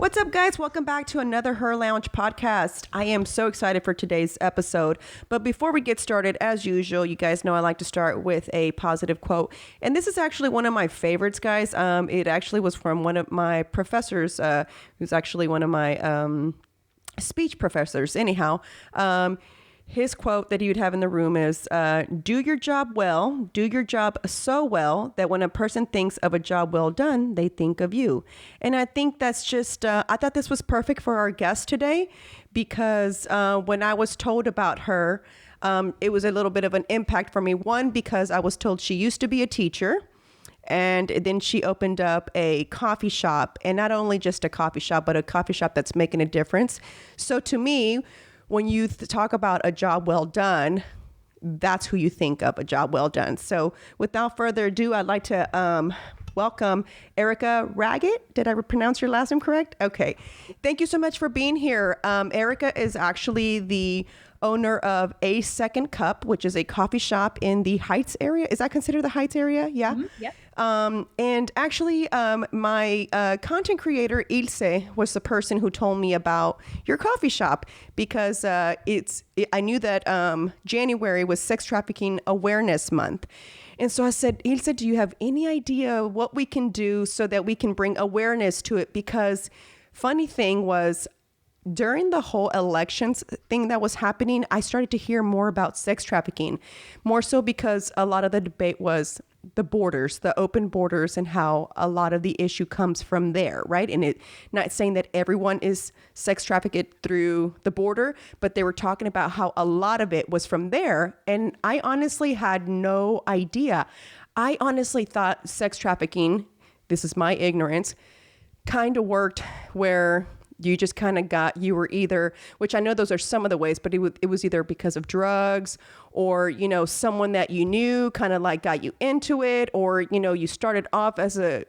What's up, guys? Welcome back to another Her Lounge podcast. I am so excited for today's episode. But before we get started, as usual, you guys know I like to start with a positive quote. And this is actually one of my favorites, guys. It actually was from one of my professors, who's actually one of my speech professors. Anyhow, his quote that he would have in the room is, do your job well, do your job so well that when a person thinks of a job well done, they think of you. And I think that's just, I thought this was perfect for our guest today because when I was told about her, it was a little bit of an impact for me. One, because I was told she used to be a teacher. And then she opened up a coffee shop, and not only just a coffee shop, but a coffee shop that's making a difference. So to me, when you talk about a job well done, that's who you think of, a job well done. So without further ado, I'd like to welcome Erica Raggett. Did I pronounce your last name correct? Okay. Thank you so much for being here. Erica is actually the owner of A Second Cup, which is a coffee shop in the Heights area. Is that considered the Heights area? Yeah. Mm-hmm. Yep. And actually, my content creator, Ilse, was the person who told me about your coffee shop because I knew that January was Sex Trafficking Awareness Month. And so I said, Ilse, do you have any idea what we can do so that we can bring awareness to it? Because funny thing was, during the whole elections thing that was happening, I started to hear more about sex trafficking, more so because a lot of the debate was the borders, the open borders, and how a lot of the issue comes from there, right? And it not saying that everyone is sex trafficked through the border, but they were talking about how a lot of it was from there. And I honestly had no idea. I honestly thought sex trafficking, this is my ignorance, kind of worked where you just kind of you were either, which I know those are some of the ways, but it was either because of drugs or, someone that you knew kind of like got you into it, or, you started off as an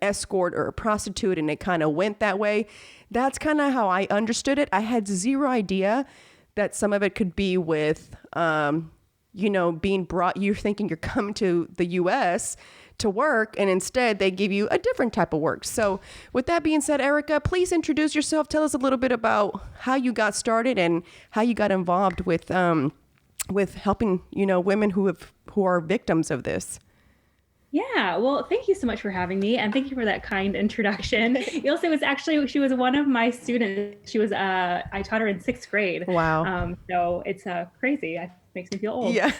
escort or a prostitute and it kind of went that way. That's kind of how I understood it. I had zero idea that some of it could be with, being brought, you're thinking you're coming to the U.S. to work, and instead they give you a different type of work. So with that being said, Erica, please introduce yourself. Tell us a little bit about how you got started and how you got involved with helping, women who are victims of this. Yeah, well, thank you so much for having me, and thank you for that kind introduction. Ilse she was one of my students. She was, I taught her in 6th grade. Wow. So it's crazy. It makes me feel old. Yeah.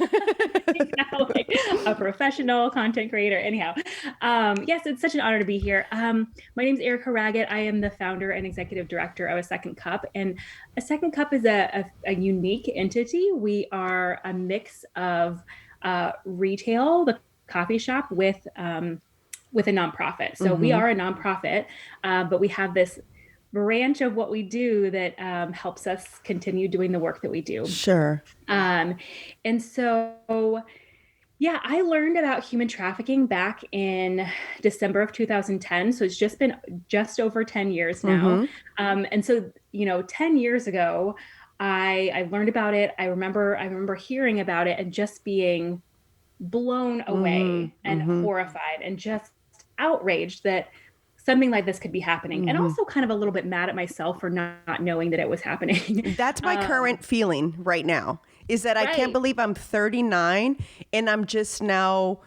Now, like a professional content creator. Anyhow, yes, it's such an honor to be here. My name is Erica Raggett. I am the founder and executive director of A Second Cup, and A Second Cup is a unique entity. We are a mix of retail, the coffee shop, with a nonprofit. So we are a nonprofit, but we have this branch of what we do that helps us continue doing the work that we do. Sure. And so, yeah, I learned about human trafficking back in December of 2010. So it's just been just over 10 years now. And so, 10 years ago, I learned about it. I remember hearing about it and just being blown away and horrified and just outraged that something like this could be happening, and also kind of a little bit mad at myself for not knowing that it was happening. That's my current feeling right now, is that I can't believe I'm 39 and I'm just now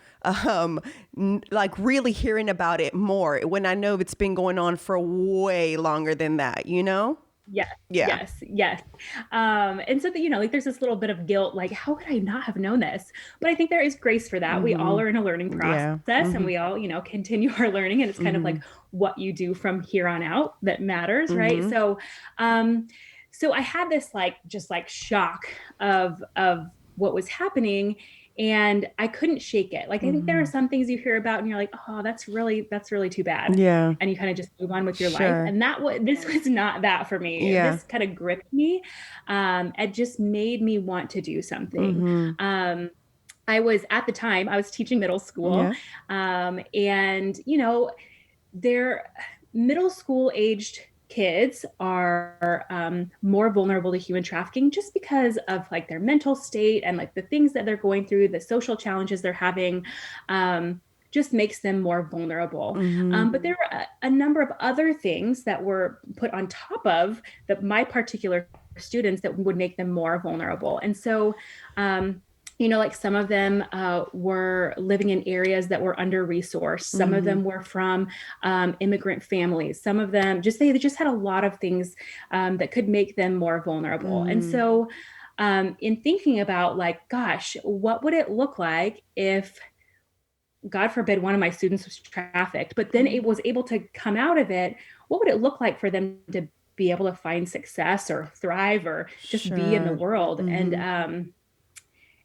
like really hearing about it more when I know it's been going on for way longer than that, Yes. Yeah. Yes. And so that, there's this little bit of guilt, like, how could I not have known this? But I think there is grace for that. We all are in a learning process, and we all, continue our learning, and it's kind of like what you do from here on out that matters. Right. So, so I had this just shock of what was happening, and I couldn't shake it. Like, I think there are some things you hear about and you're like, oh, that's really too bad. Yeah. And you kind of just move on with your life. And this was not that for me. Yeah. This kind of gripped me. It just made me want to do something. I was, at the time, I was teaching middle school. And, they're middle school aged kids are more vulnerable to human trafficking just because of their mental state and the things that they're going through, the social challenges they're having. just makes them more vulnerable. Mm-hmm. But there are a number of other things that were put on top of my particular students that would make them more vulnerable. And so, like some of them were living in areas that were under resourced. Some of Mm-hmm. them were from immigrant families. Some of them they just had a lot of things that could make them more vulnerable. And Mm-hmm. so, in thinking about like, gosh, what would it look like if, God forbid, one of my students was trafficked, but then it was able to come out of it? What would it look like for them to be able to find success or thrive or just be in the Sure. world? Mm-hmm.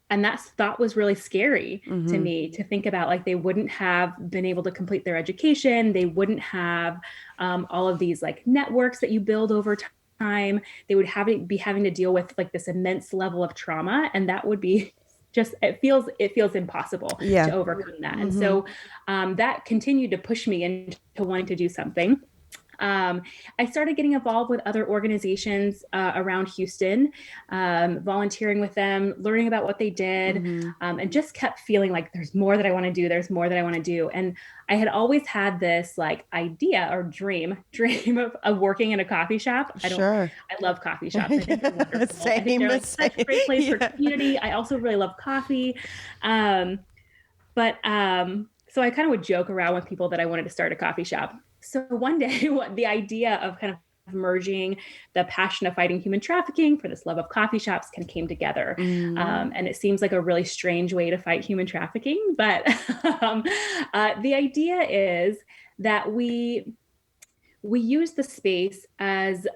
And that thought was really scary to Mm-hmm. me, to think about. Like, they wouldn't have been able to complete their education. They wouldn't have all of these like networks that you build over time. They would be having to deal with like this immense level of trauma, and that would be just, it feels impossible Yeah. to overcome that. And Mm-hmm. so that continued to push me into wanting to do something. I started getting involved with other organizations around Houston, volunteering with them, learning about what they did, Mm-hmm. and just kept feeling like there's more that I want to do. There's more that I want to do. And I had always had this like idea or dream of working in a coffee shop. Sure. I love coffee shops. I think they're wonderful. I think Same, they're the like same. such a great place for Yeah. community. I also really love coffee. But so I kind of would joke around with people that I wanted to start a coffee shop. So one day, the idea of kind of merging the passion of fighting human trafficking for this love of coffee shops came together. Mm. And it seems like a really strange way to fight human trafficking. But the idea is that we use the space as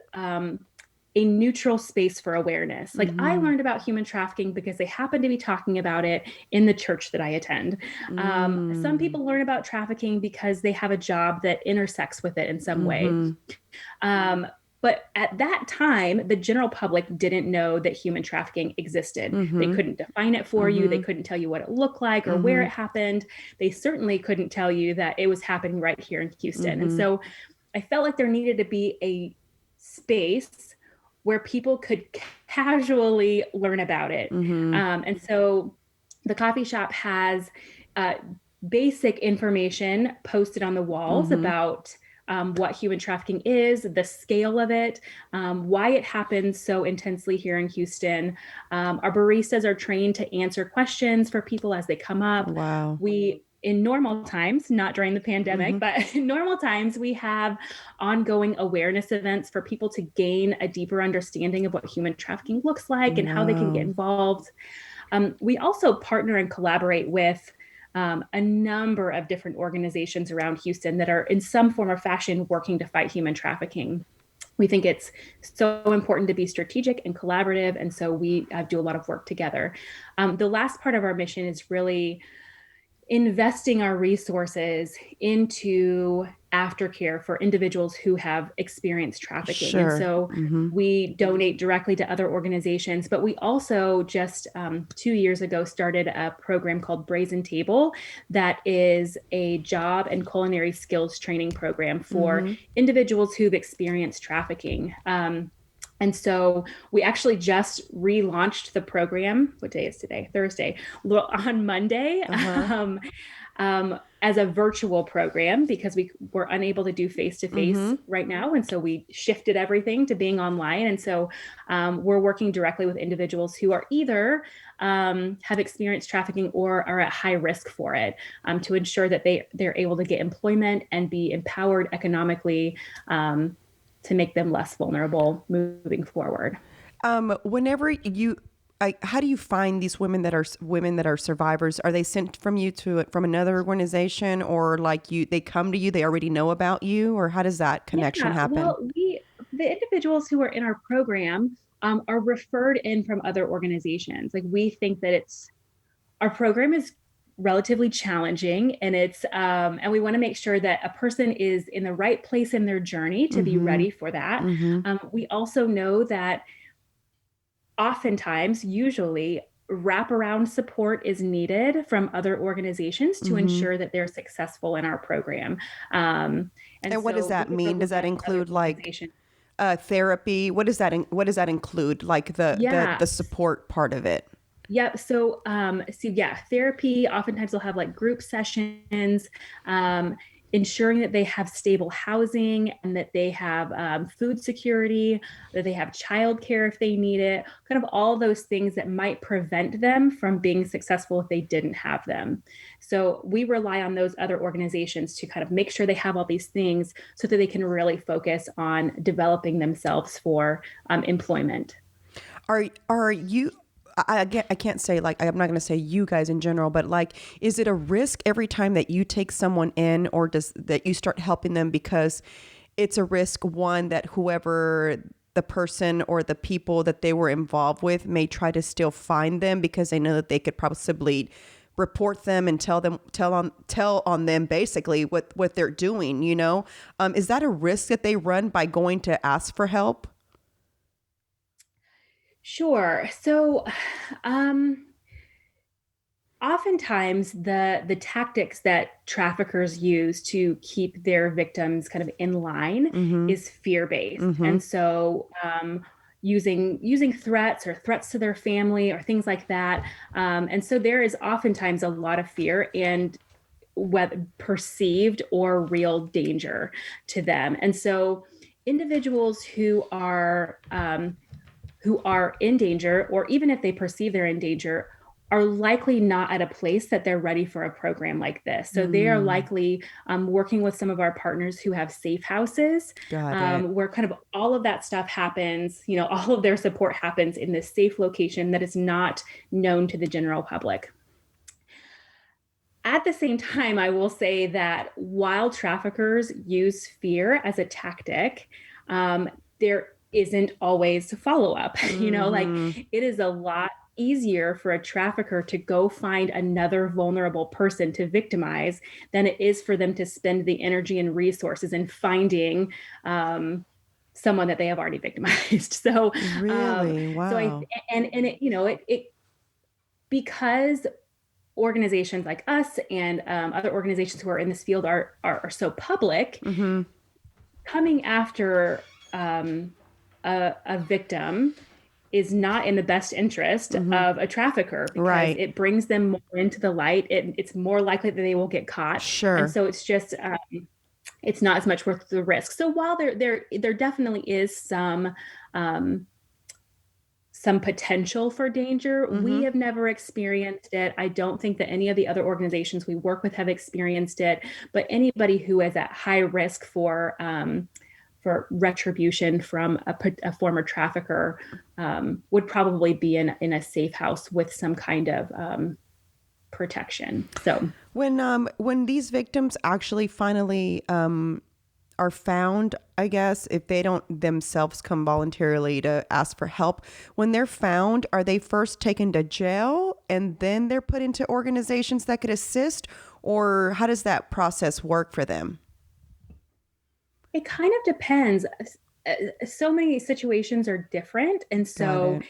a neutral space for awareness. Like, I Mm-hmm. learned about human trafficking because they happen to be talking about it in the church that I attend. Some Mm. people learn about trafficking because they have a job that intersects with it in some way. Mm-hmm. But at that time, the general public didn't know that human trafficking existed. They Mm-hmm. couldn't define it for you. They couldn't tell you what it looked like or where Mm-hmm. it happened. They certainly couldn't tell you that it was happening right here in Houston. And Mm-hmm. so I felt like there needed to be a space where people could casually learn about it. Mm-hmm. And so the coffee shop has basic information posted on the walls Mm-hmm. about what human trafficking is, the scale of it, why it happens so intensely here in Houston. Our baristas are trained to answer questions for people as they come up. Wow. In normal times, not during the pandemic, Mm-hmm. but in normal times, we have ongoing awareness events for people to gain a deeper understanding of what human trafficking looks like and how they can get Wow. involved. We also partner and collaborate with a number of different organizations around Houston that are in some form or fashion working to fight human trafficking. We think it's so important to be strategic and collaborative, and so we do a lot of work together. The last part of our mission is really investing our resources into aftercare for individuals who have experienced trafficking. Sure. And so Mm-hmm. we donate directly to other organizations, but we also just 2 years ago started a program called Brazen Table that is a job and culinary skills training program for Mm-hmm. individuals who've experienced trafficking. And so we actually just relaunched the program. What day is today? Thursday. On Monday. As a virtual program because we were unable to do face-to-face right now. And so we shifted everything to being online. And so we're working directly with individuals who are either have experienced trafficking or are at high risk for it, to ensure that they're able to get employment and be empowered economically, to make them less vulnerable moving forward. Whenever how do you find these women that are survivors? Are they sent from another organization, or like they come to you, they already know about you, or how does that connection happen? Well, the individuals who are in our program are referred in from other organizations. Like, we think that our program is relatively challenging, and and we want to make sure that a person is in the right place in their journey to be ready for that. We also know that oftentimes, usually, wraparound support is needed from other organizations to ensure that they're successful in our program. And what does that mean? Does that include like therapy? What does that include? Like the support part of it? Yep. So yeah, therapy. Oftentimes they'll have like group sessions, um, ensuring that they have stable housing and that they have food security, that they have childcare if they need it. Kind of all those things that might prevent them from being successful if they didn't have them. So we rely on those other organizations to kind of make sure they have all these things so that they can really focus on developing themselves for employment. Are you? I can't say like I'm not going to say you guys in general, but like, is it a risk every time that you take someone in, or does that you start helping them because it's a risk one that whoever the person or the people that they were involved with may try to still find them because they know that they could possibly report them and tell on them basically what they're doing, you know? Is that a risk that they run by going to ask for help? Sure. Um, Oftentimes the tactics that traffickers use to keep their victims kind of in line Mm-hmm. is fear based, Mm-hmm. and using threats or threats to their family or things like that. And so there is oftentimes a lot of fear and whether perceived or real danger to them. And so individuals who are in danger, or even if they perceive they're in danger, are likely not at a place that they're ready for a program like this. So they are Mm, likely working with some of our partners who have safe houses, got it. where kind of all of that stuff happens, all of their support happens in this safe location that is not known to the general public. At the same time, I will say that while traffickers use fear as a tactic, there isn't always follow up. Like Mm-hmm. it is a lot easier for a trafficker to go find another vulnerable person to victimize than it is for them to spend the energy and resources in finding someone that they have already victimized. Um, Really? so I Wow. and it because organizations like us and other organizations who are in this field are so public, Mm-hmm. coming after a victim is not in the best interest Mm-hmm. of a trafficker because Right. it brings them more into the light. It's more likely that they will get caught, and Sure. so it's not as much worth the risk. So while there definitely is um, some potential for danger. Mm-hmm. We have never experienced it. I don't think that any of the other organizations we work with have experienced it. But anybody who is at high risk for retribution from a former trafficker would probably be in a safe house with some kind of protection. So When these victims actually finally are found, I guess, if they don't themselves come voluntarily to ask for help, when they're found, are they first taken to jail and then they're put into organizations that could assist? Or how does that process work for them? it kind of depends. So many situations are different, and Got so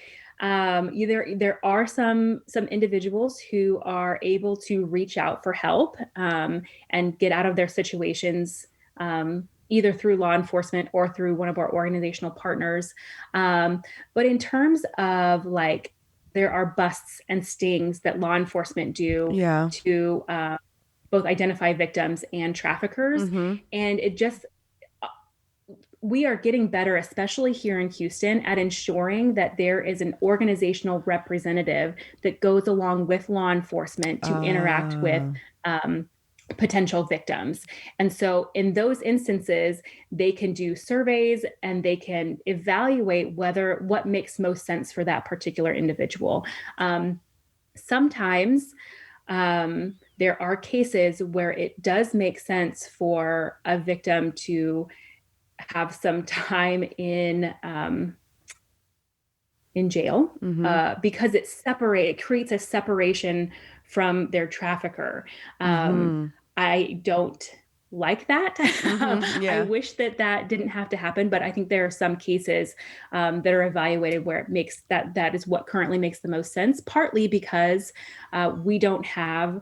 it. there are some individuals who are able to reach out for help and get out of their situations. Either through law enforcement or through one of our organizational partners. But in terms of like, there are busts and stings that law enforcement do Yeah. to both identify victims and traffickers. Mm-hmm. And we are getting better, especially here in Houston, at ensuring that there is an organizational representative that goes along with law enforcement to interact with Uh, um, potential victims. And so, in those instances, they can do surveys and they can evaluate what makes most sense for that particular individual. Sometimes there are cases where it does make sense for a victim to have some time in jail mm-hmm. because it creates a separation from their trafficker. Mm-hmm. I don't like that. Mm-hmm. I Yeah. wish that didn't have to happen, but I think there are some cases that are evaluated where it makes that is what currently makes the most sense. Partly because we don't have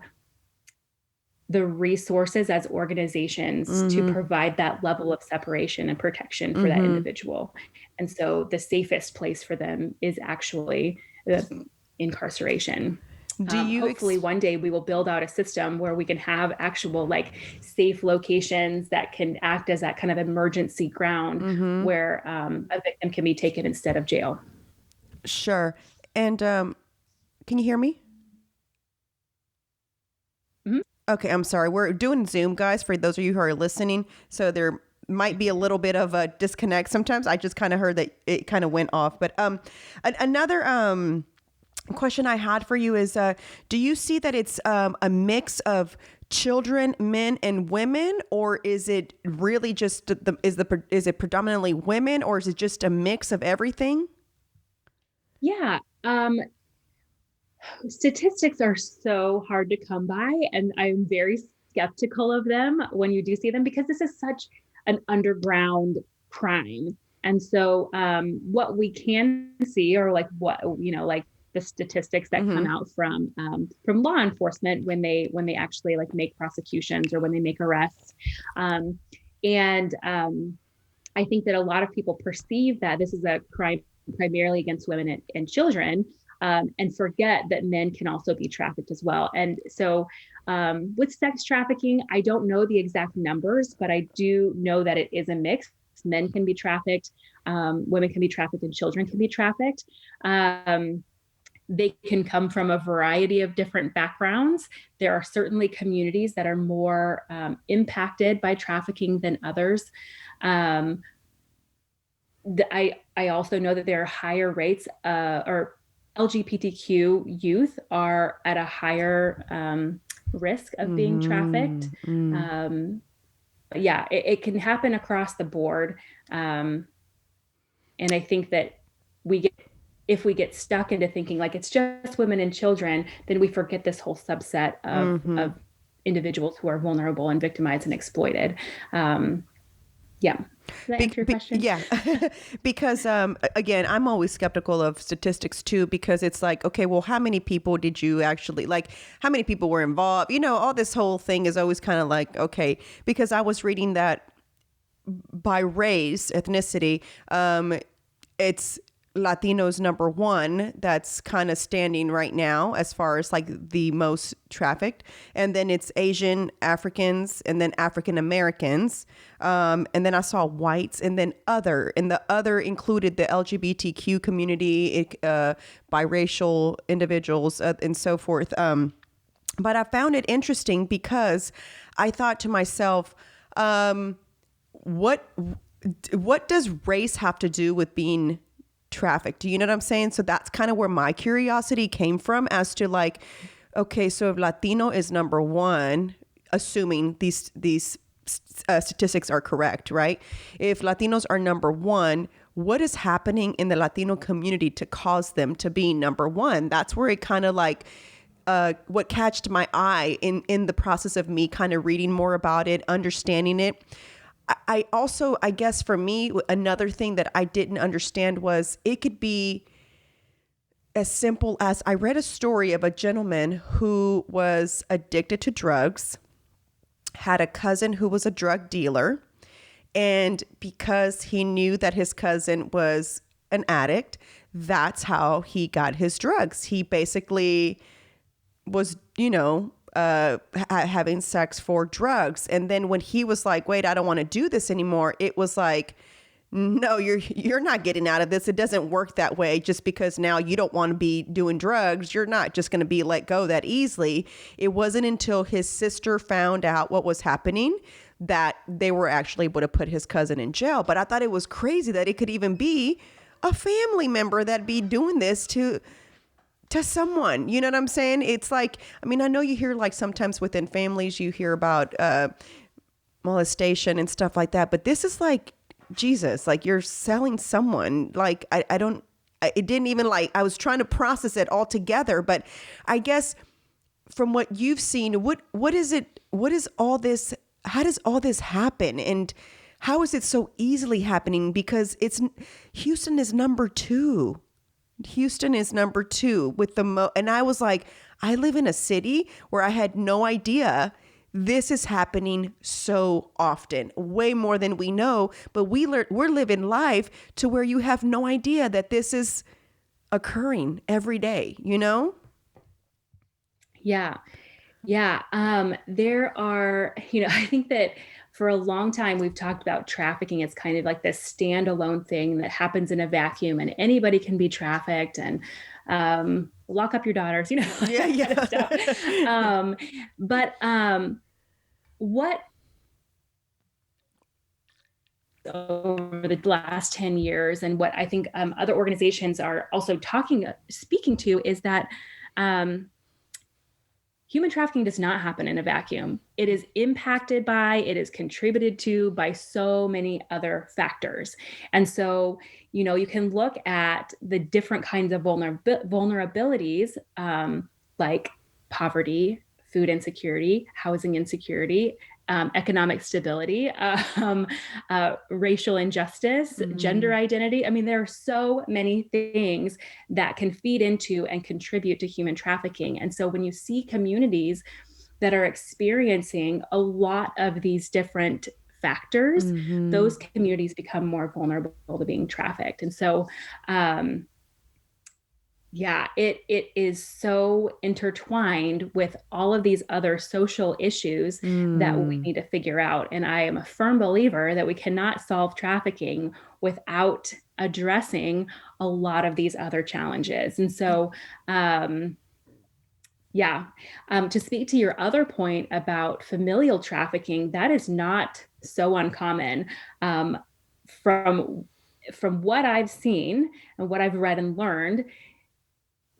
the resources as organizations to Mm-hmm. provide that level of separation and protection for that Mm-hmm. individual. And so the safest place for them is actually incarceration. Do you Hopefully one day we will build out a system where we can have actual like safe locations that can act as that kind of emergency ground where a victim can be taken instead of jail. Sure. And can you hear me? Mhm. Okay, I'm sorry. We're doing Zoom, guys, for those of you who are listening. So there might be a little bit of a disconnect sometimes. I just kind of heard that it kind of went off. But another question I had for you is, do you see that it's a mix of children, men, and women, or is it really just is it predominantly women, or is it just a mix of everything? Yeah. Statistics are so hard to come by, and I'm very skeptical of them when you do see them because this is such an underground crime. And so, what we can see, or like what like the statistics that come out from law enforcement when they actually like make prosecutions or when they make arrests, and I think that a lot of people perceive that this is a crime primarily against women and children, and forget that men can also be trafficked as well. And so with sex trafficking, I don't know the exact numbers, but I do know that it is a mix. Men can be trafficked, women can be trafficked, and children can be trafficked. They can come from a variety of different backgrounds. There are certainly communities that are more impacted by trafficking than others. I also know that there are higher rates, or LGBTQ youth are at a higher risk of being trafficked. Yeah, it can happen across the board. And I think that if we get stuck into thinking like it's just women and children, then we forget this whole subset of individuals who are vulnerable and victimized and exploited. Yeah. Does that answer your question? Yeah. Because, again, I'm always skeptical of statistics too, because it's like, okay, well, how many people did you actually like, how many people were involved? All this whole thing is always kind of like, okay, because I was reading that by race, ethnicity, it's Latinos number one that's kind of standing right now as far as like the most trafficked, and then it's Asian Africans, and then African Americans, and then I saw whites, and then other, and the other included the LGBTQ community, biracial individuals, and so forth. But I found it interesting because I thought to myself, what does race have to do with being trafficked? Do you know what I'm saying? So that's kind of where my curiosity came from, as to like, okay, so if Latino is number one, assuming these statistics are correct, right? If Latinos are number one, what is happening in the Latino community to cause them to be number one? That's where it kind of like, what catched my eye in the process of me kind of reading more about it, understanding it. I also, I guess for me, another thing that I didn't understand was it could be as simple as, I read a story of a gentleman who was addicted to drugs, had a cousin who was a drug dealer, and because he knew that his cousin was an addict, that's how he got his drugs. He basically was, having sex for drugs. And then when he was like, wait, I don't want to do this anymore, it was like, no, you're not getting out of this. It doesn't work that way. Just because now you don't want to be doing drugs, you're not just going to be let go that easily. It wasn't until his sister found out what was happening that they were actually able to put his cousin in jail. But I thought it was crazy that it could even be a family member that'd be doing this to someone. You know what I'm saying? It's like, I mean, I know you hear like sometimes within families, you hear about molestation and stuff like that, but this is like, Jesus, like you're selling someone. Like, it didn't even like, I was trying to process it all together, but I guess from what you've seen, what is it? What is all this? How does all this happen? And how is it so easily happening? Because Houston is number two. Houston is number two with the and I was like, I live in a city where I had no idea this is happening so often, way more than we know. But we're living life to where you have no idea that this is occurring every day, you know? Yeah. Yeah. There are, I think that for a long time we've talked about trafficking as kind of like this standalone thing that happens in a vacuum and anybody can be trafficked and lock up your daughters, Yeah, that kind of yeah. stuff. But what over the last 10 years and what I think other organizations are also speaking to is that um, human trafficking does not happen in a vacuum. It is impacted by, it is contributed to by so many other factors. And so, you can look at the different kinds of vulnerabilities, like poverty, food insecurity, housing insecurity, economic stability, racial injustice, gender identity. I mean, there are so many things that can feed into and contribute to human trafficking. And so when you see communities that are experiencing a lot of these different factors, those communities become more vulnerable to being trafficked. And so, it is so intertwined with all of these other social issues that we need to figure out. And I am a firm believer that we cannot solve trafficking without addressing a lot of these other challenges. And so, to speak to your other point about familial trafficking, that is not so uncommon. From what I've seen and what I've read and learned,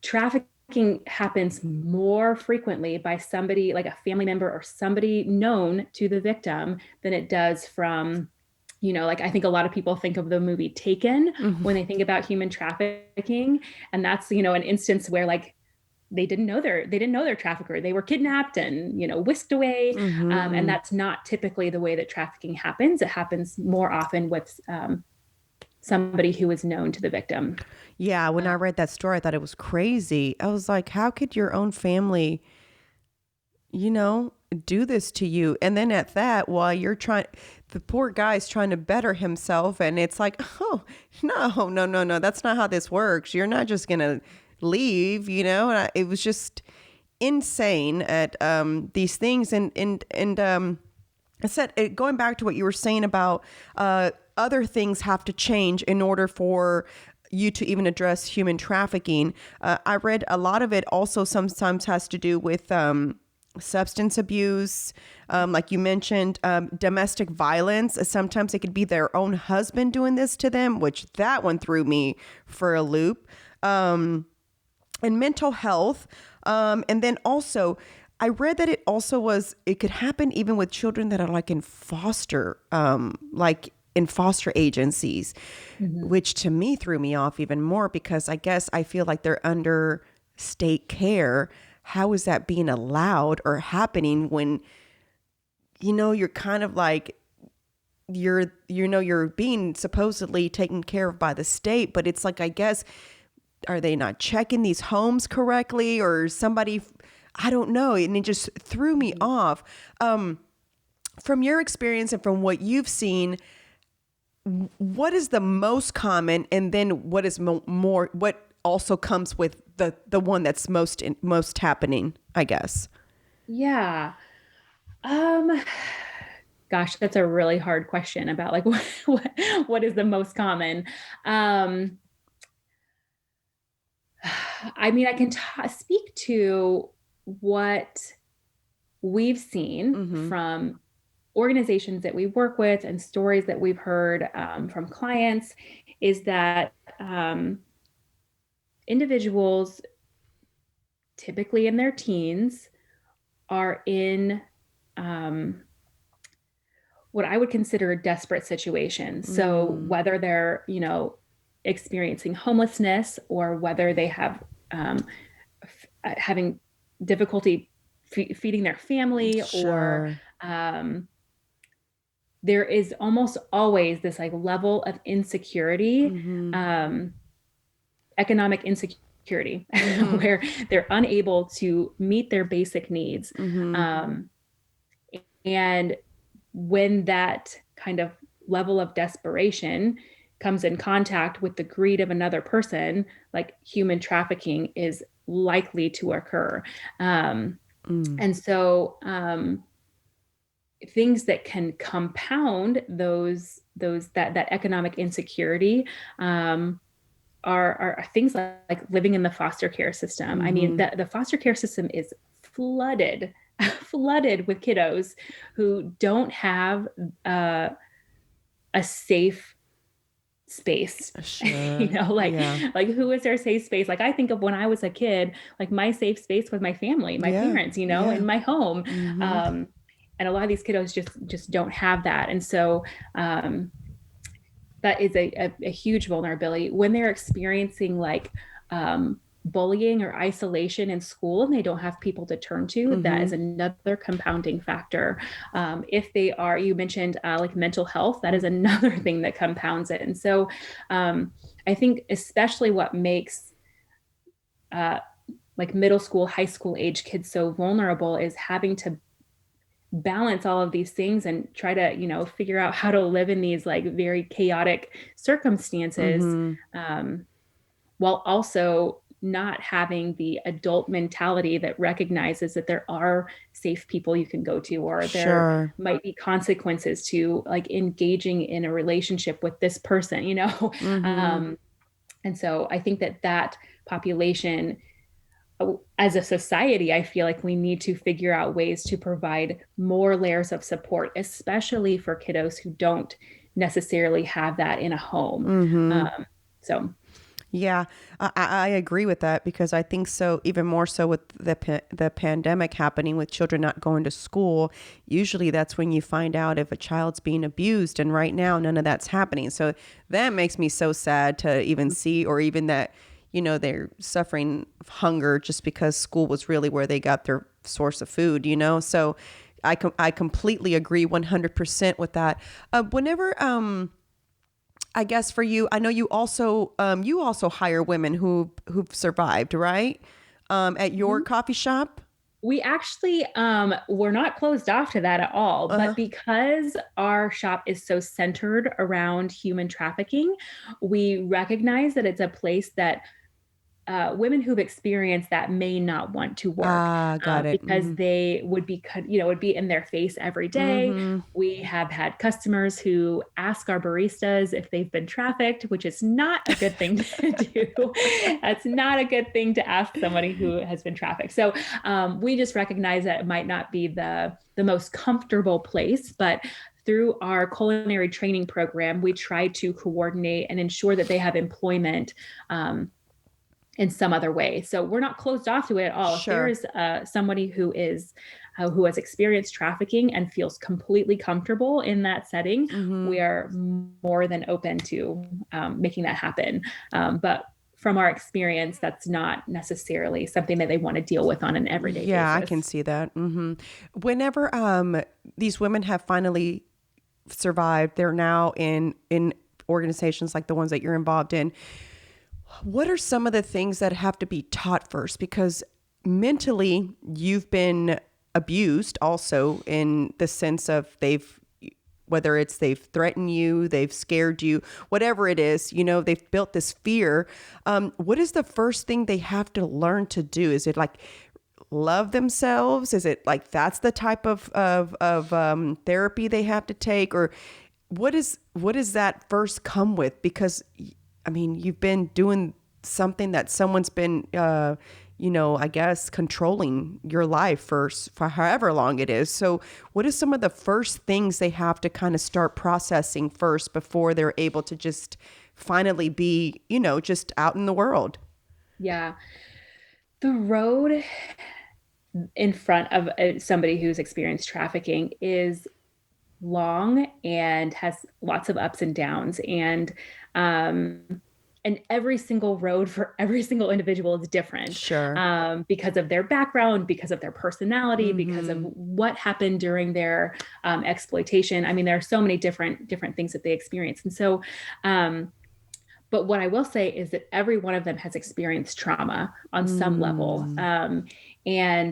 trafficking happens more frequently by somebody like a family member or somebody known to the victim than it does from, like I think a lot of people think of the movie Taken when they think about human trafficking. And that's, an instance where like they didn't know their trafficker. They were kidnapped and, whisked away. And that's not typically the way that trafficking happens. It happens more often with somebody who is known to the victim. Yeah, when I read that story, I thought it was crazy. I was like, how could your own family, do this to you? And then at that, while the poor guy's trying to better himself. And it's like, oh, no. That's not how this works. You're not just going to leave, And it was just insane at these things. And I said, going back to what you were saying about other things have to change in order for you to even address human trafficking. I read a lot of it also sometimes has to do with substance abuse, like you mentioned, domestic violence. Sometimes it could be their own husband doing this to them, which that one threw me for a loop. And mental health. And then also, I read that it could happen even with children that are like in foster agencies, which to me threw me off even more because I guess I feel like they're under state care. How is that being allowed or happening when, you're kind of like, you're being supposedly taken care of by the state, but it's like, I guess, are they not checking these homes correctly or somebody, I don't know. And it just threw me off. From your experience and from what you've seen, what is the most common, and then what is more? What also comes with the one that's most happening? I guess. Yeah. Gosh, that's a really hard question about like what is the most common. I mean, I can speak to what we've seen from organizations that we work with and stories that we've heard from clients is that individuals, typically in their teens, are in what I would consider a desperate situation. So whether they're, experiencing homelessness or whether they have having difficulty feeding their family, Sure. or there is almost always this like level of insecurity, economic insecurity, where they're unable to meet their basic needs. And when that kind of level of desperation comes in contact with the greed of another person, like human trafficking is likely to occur. And so things that can compound that economic insecurity are things like living in the foster care system. I mean, the foster care system is flooded with kiddos who don't have a safe space. Sure. Like who is their safe space? Like I think of when I was a kid, like my safe space was my family, my parents, in my home. And a lot of these kiddos just don't have that. And so that is a huge vulnerability when they're experiencing like bullying or isolation in school and they don't have people to turn to. That is another compounding factor. If they are, you mentioned like mental health, that is another thing that compounds it. And so I think especially what makes like middle school, high school age kids so vulnerable is having to balance all of these things and try to, figure out how to live in these like very chaotic circumstances, while also not having the adult mentality that recognizes that there are safe people you can go to, or there might be consequences to like engaging in a relationship with this person, and so I think that population, as a society, I feel like we need to figure out ways to provide more layers of support, especially for kiddos who don't necessarily have that in a home. Yeah, I agree with that because I think so, even more so with the pandemic happening with children not going to school. Usually that's when you find out if a child's being abused. And right now, none of that's happening. So that makes me so sad to even see, or even that, they're suffering hunger just because school was really where they got their source of food, So I completely agree 100% with that. Whenever, I guess for you, I know you also hire women who've survived, right? At your coffee shop. We actually we're not closed off to that at all, but because our shop is so centered around human trafficking, we recognize that it's a place that women who've experienced that may not want to work Got it. because they would be, would be in their face every day. We have had customers who ask our baristas if they've been trafficked, which is not a good thing to do. That's not a good thing to ask somebody who has been trafficked. So we just recognize that it might not be the most comfortable place, but through our culinary training program, we try to coordinate and ensure that they have employment in some other way. So we're not closed off to it at all. Sure. If there is somebody who has experienced trafficking and feels completely comfortable in that setting, we are more than open to making that happen. But from our experience, that's not necessarily something that they want to deal with on an everyday basis. Yeah, I can see that. Whenever these women have finally survived, they're now in organizations like the ones that you're involved in. What are some of the things that have to be taught first? Because mentally, you've been abused also in the sense of whether it's they've threatened you, they've scared you, whatever it is, they've built this fear. What is the first thing they have to learn to do? Is it like love themselves? Is it like that's the type of therapy they have to take? Or what does that first come with? Because I mean, you've been doing something that someone's been, I guess, controlling your life for however long it is. So what are some of the first things they have to kind of start processing first before they're able to just finally be, just out in the world? Yeah. The road in front of somebody who's experienced trafficking is long and has lots of ups and downs. And every single road for every single individual is different. Sure. Because of their background, because of their personality, because of what happened during their exploitation. I mean, there are so many different things that they experience. And so, but what I will say is that every one of them has experienced trauma on some level. And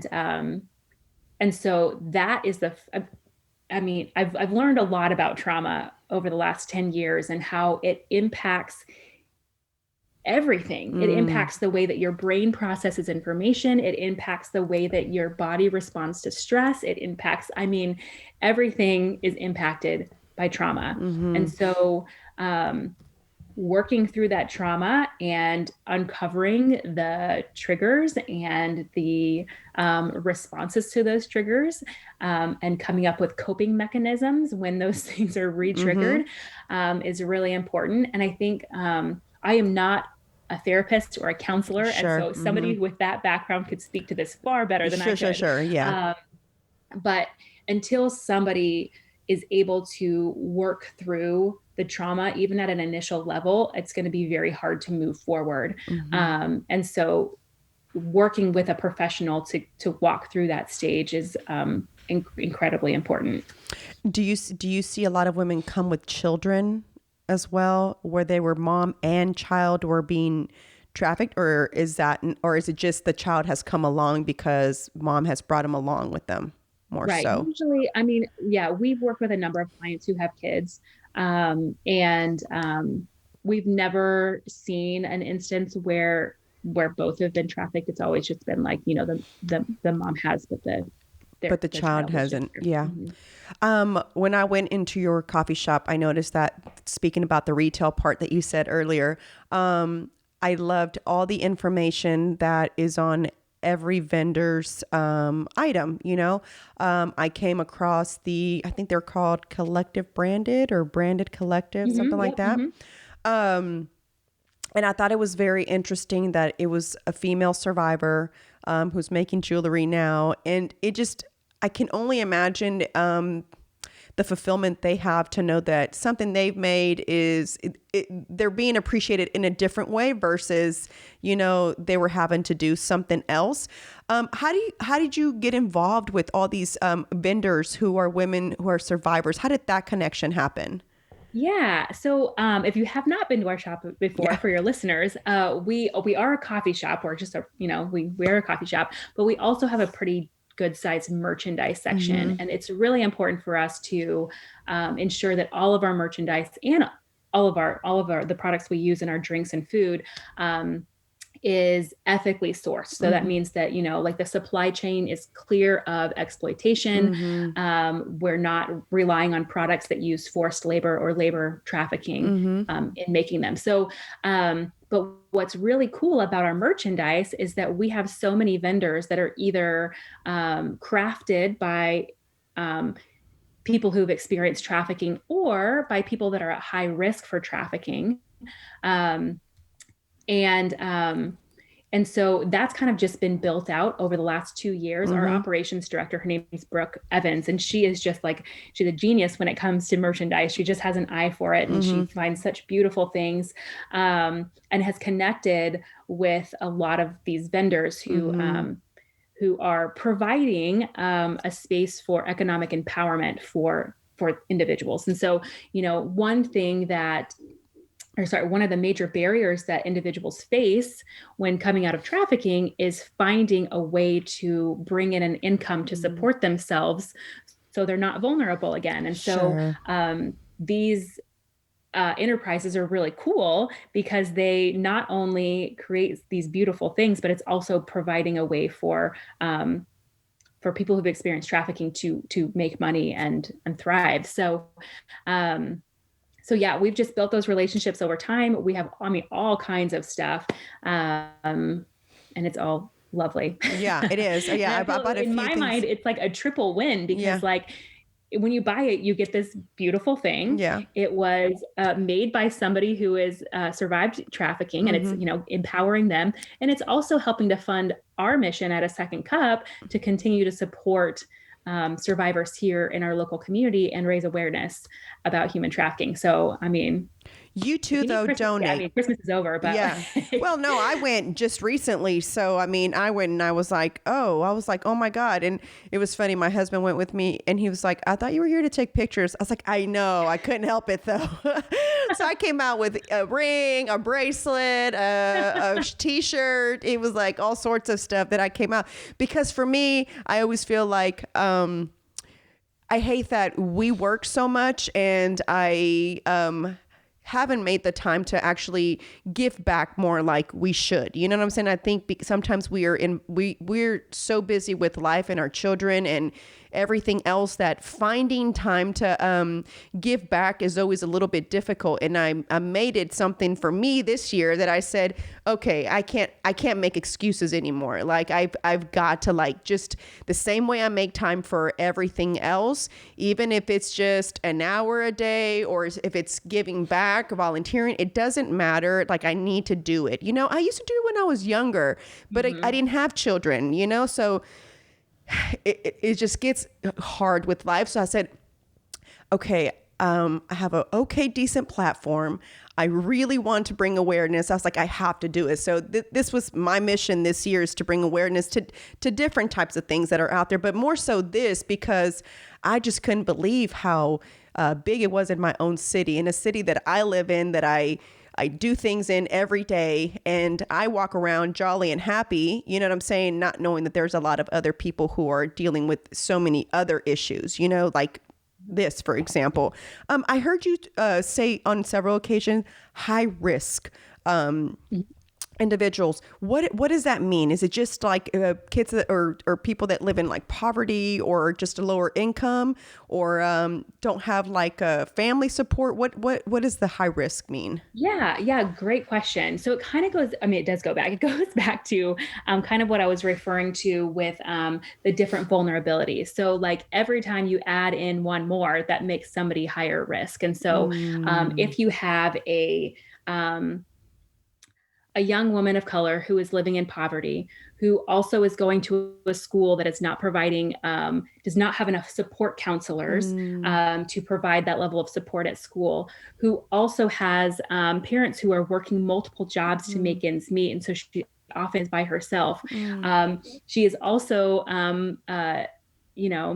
so that is I mean, I've learned a lot about trauma over the last 10 years and how it impacts everything. It impacts the way that your brain processes information. It impacts the way that your body responds to stress. It impacts, I mean, everything is impacted by trauma. And so, working through that trauma and uncovering the triggers and the responses to those triggers, and coming up with coping mechanisms when those things are re-triggered, is really important. And I think I am not a therapist or a counselor. Sure. And so somebody with that background could speak to this far better than I could. Sure. Yeah. But until somebody is able to work through the trauma, even at an initial level, it's going to be very hard to move forward. And so working with a professional to walk through that stage is incredibly important. Do you see a lot of women come with children as well, where they were mom and child were being trafficked, or is it just the child has come along because mom has brought him along with them more right. so? Usually, I mean, yeah, we've worked with a number of clients who have kids, and we've never seen an instance where both have been trafficked. It's always just been like, you know, the mom has, but the child hasn't. Yeah. When I went into your coffee shop, I noticed that, speaking about the retail part that you said earlier, I loved all the information that is on every vendor's item. You know, I came across I think they're called Collective Branded or Branded Collective, something like that. And I thought it was very interesting that it was a female survivor who's making jewelry now. And I can only imagine the fulfillment they have to know that something they've made they're being appreciated in a different way versus, you know, they were having to do something else. How did you get involved with all these vendors who are women who are survivors? How did that connection happen? Yeah. So if you have not been to our shop before, for your listeners, we are a coffee shop, or just we're a coffee shop, but we also have a pretty good sized merchandise section. And it's really important for us to ensure that all of our merchandise and all of the products we use in our drinks and food is ethically sourced. So that means that, you know, like the supply chain is clear of exploitation. We're not relying on products that use forced labor or labor trafficking in making them. So, but what's really cool about our merchandise is that we have so many vendors that are either crafted by people who've experienced trafficking or by people that are at high risk for trafficking. And so that's kind of just been built out over the last 2 years. Our operations director, her name is Brooke Evans, and she is just like, she's a genius when it comes to merchandise. She just has an eye for it, and she finds such beautiful things, and has connected with a lot of these vendors who are providing a space for economic empowerment for individuals. And so, you know, one of the major barriers that individuals face when coming out of trafficking is finding a way to bring in an income to support themselves so they're not vulnerable again. And so these enterprises are really cool because they not only create these beautiful things, but it's also providing a way for people who've experienced trafficking to make money and thrive. So yeah, we've just built those relationships over time. We have, all kinds of stuff, and it's all lovely. Yeah, it is. Yeah, I bought in my mind, it's like a triple win because like when you buy it, you get this beautiful thing. Yeah, it was made by somebody who has survived trafficking, and it's, you know, empowering them, and it's also helping to fund our mission at A Second Cup to continue to support survivors here in our local community and raise awareness about human trafficking. So, I mean, you too, though, donate. I mean, Christmas is over, but well, no, I went just recently. So, I mean, I went and I was like, oh my God. And it was funny. My husband went with me and he was like, I thought you were here to take pictures. I was like, I know, I couldn't help it though. So I came out with a ring, a bracelet, a t-shirt. It was like all sorts of stuff that I came out because for me, I always feel like, I hate that we work so much, and I haven't made the time to actually give back more like we should. You know what I'm saying? I think sometimes we're so busy with life and our children and everything else that finding time to give back is always a little bit difficult. And I made it something for me this year that I said, okay, I can't make excuses anymore. Like I've got to, like, just the same way I make time for everything else, even if it's just an hour a day or if it's giving back, volunteering, it doesn't matter. Like, I need to do it. You know, I used to do it when I was younger, but I didn't have children, you know, so it just gets hard with life. So I said, okay, I have a decent platform. I really want to bring awareness. I was like, I have to do it. So this was my mission this year, is to bring awareness to different types of things that are out there, but more so this, because I just couldn't believe how big it was in my own city, in a city that I live in, that I do things in every day, and I walk around jolly and happy, you know what I'm saying? Not knowing that there's a lot of other people who are dealing with so many other issues, you know, like this, for example. I heard you say on several occasions, high risk individuals. What does that mean? Is it just like kids that or people that live in like poverty, or just a lower income, or don't have like a family support? What does the high risk mean? Yeah, great question. So it kind of goes, I mean, it does go back. It goes back to kind of what I was referring to with the different vulnerabilities. So, like, every time you add in one more, that makes somebody higher risk. And so if you have a young woman of color who is living in poverty, who also is going to a school that is not providing, does not have enough support counselors to provide that level of support at school, who also has parents who are working multiple jobs to make ends meet. And so she often is by herself. She is also, you know,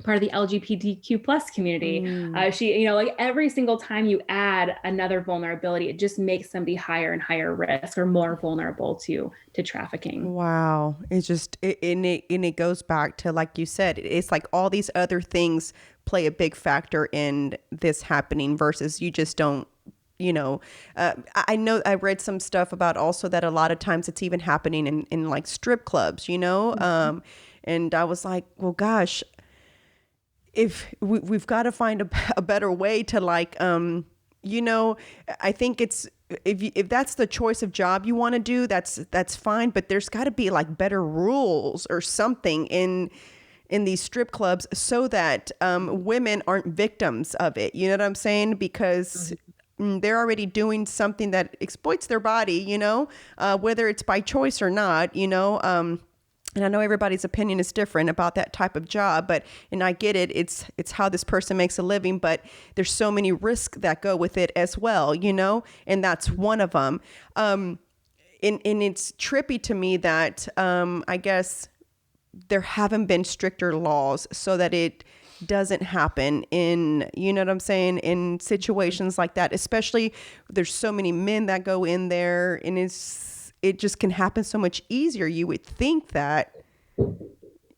part of the LGBTQ plus community. She, you know, like, every single time you add another vulnerability, it just makes somebody higher and higher risk, or more vulnerable to trafficking. Wow. It's just, it goes back to, like you said, it's like all these other things play a big factor in this happening, versus you just don't, you know, I know I read some stuff about also that a lot of times it's even happening in like strip clubs, you know? And I was like, well, gosh, if we've got to find a better way to, like, you know, I think it's, if that's the choice of job you want to do, that's fine. But there's got to be like better rules or something in these strip clubs, so that women aren't victims of it. You know what I'm saying? Because they're already doing something that exploits their body, you know, whether it's by choice or not, you know. And I know everybody's opinion is different about that type of job, and I get it. It's how this person makes a living, but there's so many risks that go with it as well, you know, and that's one of them. And it's trippy to me that I guess there haven't been stricter laws so that it doesn't happen in, you know what I'm saying, in situations like that. Especially, there's so many men that go in there, and it just can happen so much easier. You would think that,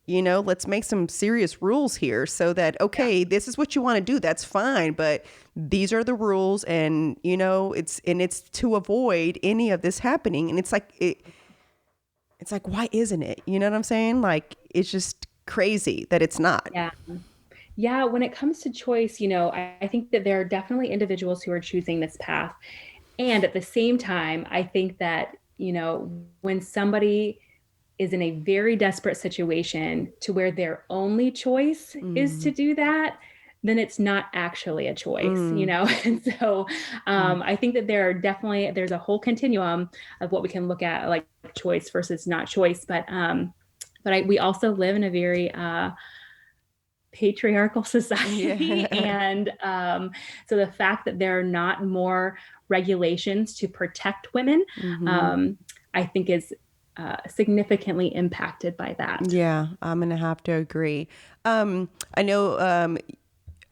you know, let's make some serious rules here, so that, okay, this is what you want to do, that's fine, but these are the rules, and, you know, it's to avoid any of this happening. And it's like, why isn't it? You know what I'm saying? Like, it's just crazy that it's not. Yeah, when it comes to choice, you know, I think that there are definitely individuals who are choosing this path. And at the same time, I think that, you know, when somebody is in a very desperate situation to where their only choice is to do that, then it's not actually a choice, you know? And so I think that there's a whole continuum of what we can look at, like choice versus not choice. But we also live in a very patriarchal society. And so the fact that there are not more regulations to protect women, I think is significantly impacted by that. Yeah, I'm going to have to agree. I know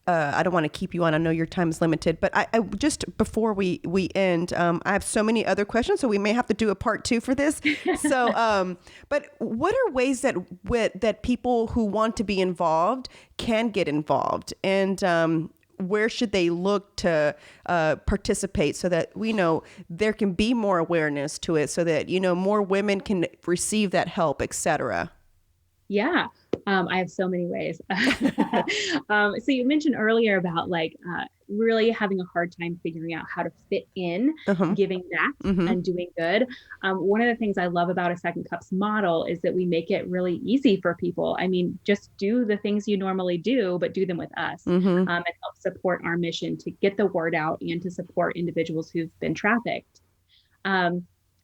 I don't want to keep you on. I know your time is limited, but I just before we end, I have so many other questions, so we may have to do a part 2 for this. So, but what are ways that people who want to be involved can get involved, and where should they look to participate so that we know there can be more awareness to it, so that more women can receive that help, etc. Yeah. I have so many ways. So you mentioned earlier about really having a hard time figuring out how to fit in giving back and doing good. One of the things I love about a Second Cups model is that we make it really easy for people. I mean, just do the things you normally do, but do them with us, and help support our mission to get the word out and to support individuals who've been trafficked.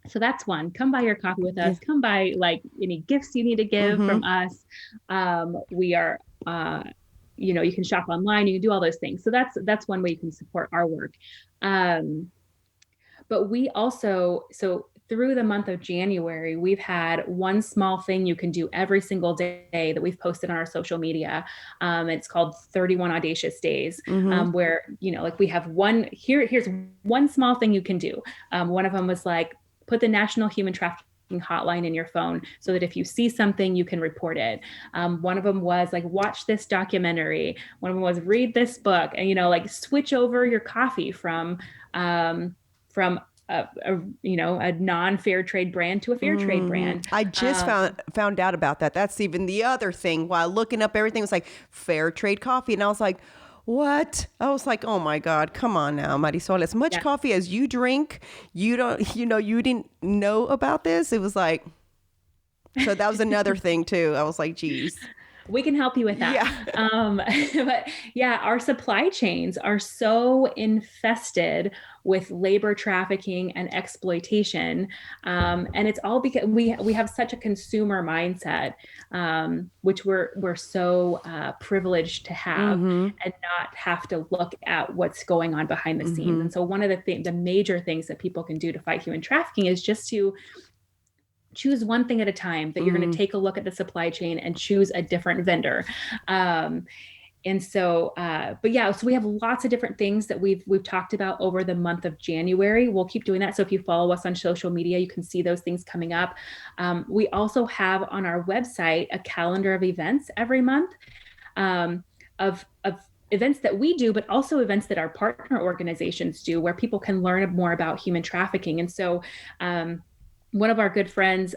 So that's one. Come buy your coffee with us. Come buy any gifts you need to give from us. We are, you can shop online. You can do all those things. So that's one way you can support our work. But we also, through the month of January, we've had one small thing you can do every single day that we've posted on our social media. It's called 31 Audacious Days, where, we have here's one small thing you can do. One of them was put the National Human Trafficking Hotline in your phone so that if you see something, you can report it. One of them was watch this documentary. One of them was read this book, and, switch over your coffee from a non-fair trade brand to a fair trade brand. I just found out about that. That's even the other thing. While looking up everything, it was fair trade coffee. And I was like, what? I was like, oh my God, come on now, Mariswole. As much coffee as you drink, you didn't know about this. It was so that was another thing too. I was like, geez. We can help you with that. But our supply chains are so infested with labor trafficking and exploitation. And it's all because we have such a consumer mindset, which we're so privileged to have and not have to look at what's going on behind the scenes. And so one of the major things that people can do to fight human trafficking is just to choose one thing at a time, that you're going to take a look at the supply chain and choose a different vendor. So we have lots of different things that we've talked about over the month of January. We'll keep doing that. So if you follow us on social media, you can see those things coming up. We also have on our website a calendar of events every month, of events that we do, but also events that our partner organizations do, where people can learn more about human trafficking. And so, one of our good friends,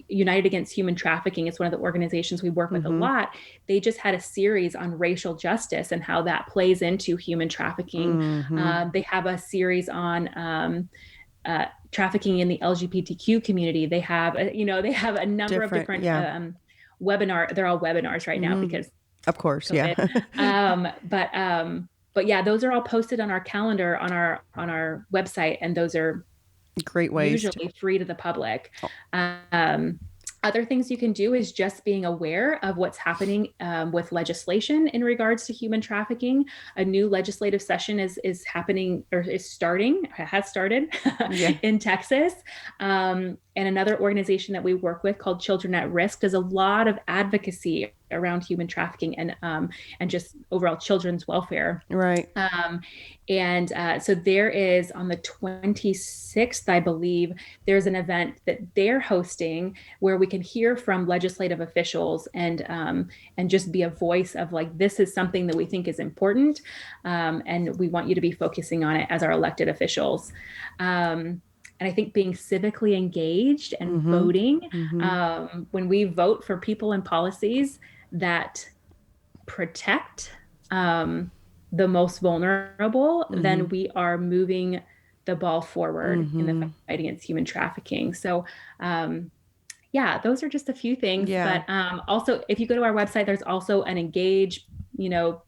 United Against Human Trafficking, is one of the organizations we work with a lot. They just had a series on racial justice and how that plays into human trafficking. They have a series on trafficking in the LGBTQ community. They have, they have a number of different webinar. They're all webinars right now because, of course, COVID. But those are all posted on our calendar on our website, and those are great ways, usually free to the public. Other things you can do is just being aware of what's happening with legislation in regards to human trafficking. A new legislative session is happening, or has started in Texas. And another organization that we work with called Children at Risk does a lot of advocacy around human trafficking and just overall children's welfare. Right. So there is on the 26th, I believe, there's an event that they're hosting where we can hear from legislative officials and just be a voice of this is something that we think is important. And we want you to be focusing on it as our elected officials. And I think being civically engaged and voting, when we vote for people and policies that protect the most vulnerable, then we are moving the ball forward in the fight against human trafficking. So, those are just a few things. But also, if you go to our website, there's also an engage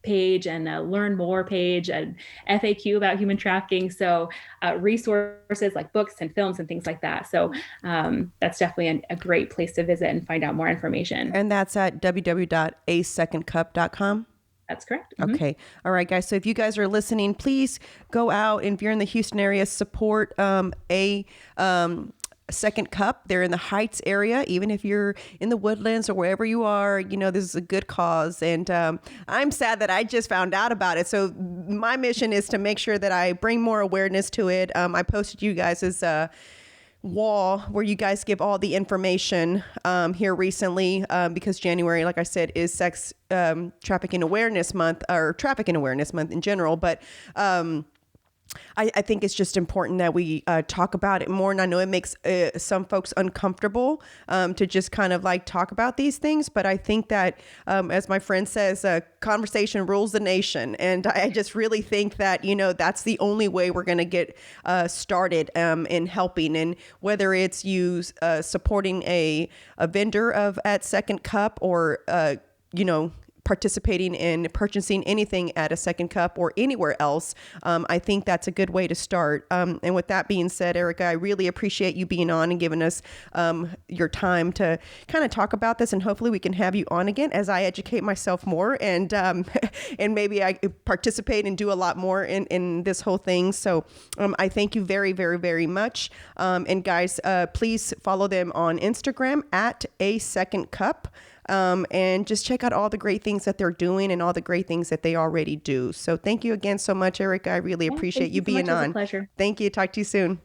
page and a learn more page and FAQ about human trafficking. So resources like books and films and things like that. So that's definitely a great place to visit and find out more information. And that's at www.asecondcup.com. That's correct. Okay. All right, guys. So if you guys are listening, please go out. And if you're in the Houston area, support a Second Cup. They're in the Heights area. Even if you're in the Woodlands or wherever you are, this is a good cause. And I'm sad that I just found out about it. So my mission is to make sure that I bring more awareness to it. I posted you guys' wall where you guys give all the information here recently because January, like I said, is Sex Trafficking Awareness Month, or Trafficking Awareness Month in general. But I think it's just important that we talk about it more. And I know it makes some folks uncomfortable to just kind of like talk about these things. But I think that, as my friend says, conversation rules the nation. And I just really think that, that's the only way we're going to get started in helping. And whether it's you supporting a vendor at Second Cup, or, participating in purchasing anything at a Second Cup or anywhere else, I think that's a good way to start. And with that being said, Erica, I really appreciate you being on and giving us your time to kind of talk about this. And hopefully we can have you on again as I educate myself more, and and maybe I participate and do a lot more in this whole thing. So I thank you very, very, very much. And guys, please follow them on Instagram at A Second Cup. And just check out all the great things that they're doing and all the great things that they already do. So thank you again so much, Erica. I really appreciate you being on. It was a pleasure. Thank you. Talk to you soon.